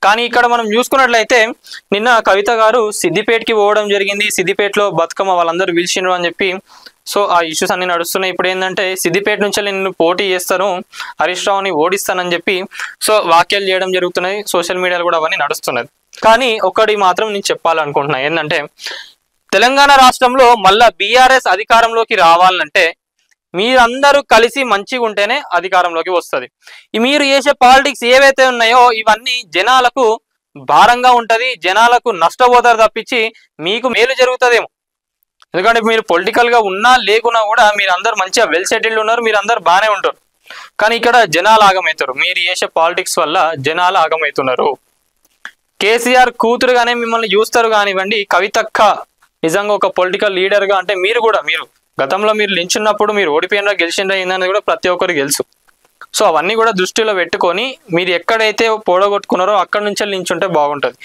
కానీ ఇక్కడ మనం చూసుకున్నట్లయితే నిన్న కవిత గారు సిద్దిపేటకి పోవడం జరిగింది. సిద్దిపేటలో బతుకమ్మ వాళ్ళందరూ పిలిచిండ్రు అని చెప్పి సో ఆ ఇష్యూస్ అన్ని నడుస్తున్నాయి. ఇప్పుడు ఏంటంటే సిద్దిపేట నుంచి నేను పోటీ చేస్తాను, హరీష్ రావుని ఓడిస్తానని చెప్పి సో వ్యాఖ్యలు చేయడం జరుగుతున్నాయి. సోషల్ మీడియాలో కూడా అవన్నీ నడుస్తున్నది. కానీ ఒకటి మాత్రం నేను చెప్పాలనుకుంటున్నా, ఏంటంటే తెలంగాణ రాష్ట్రంలో మళ్ళా బీఆర్ఎస్ అధికారంలోకి రావాలంటే మీరందరూ కలిసి మంచిగా ఉంటేనే అధికారంలోకి వస్తుంది. మీరు చేసే పాలిటిక్స్ ఏవైతే ఉన్నాయో ఇవన్నీ జనాలకు భారంగా ఉంటది, జనాలకు నష్టపోతారు తప్పించి మీకు మేలు జరుగుతుందేమో. ఎందుకంటే మీరు పొలిటికల్ గా ఉన్నా లేకున్నా కూడా మీరు అందరు మంచిగా వెల్ సెటిల్డ్ ఉన్నారు, మీరు అందరు బాగానే ఉంటారు. కానీ ఇక్కడ జనాలు ఆగమవుతారు, మీరు చేసే పాలిటిక్స్ వల్ల జనాలు ఆగమవుతున్నారు. కేసీఆర్ కూతురుగానే మిమ్మల్ని చూస్తారు కానివ్వండి. కవితక్క నిజంగా ఒక పొలిటికల్ లీడర్ గా అంటే మీరు గతంలో మీరు లించున్నప్పుడు మీరు ఓడిపోయినా గెలిచిండ్రా ఏందనేది కూడా ప్రతి ఒక్కరికి తెలుసు. సో అవన్నీ కూడా దృష్టిలో పెట్టుకొని మీరు ఎక్కడైతే పోడగొట్టుకున్నారో అక్కడి నుంచే లించుంటే బాగుంటుంది.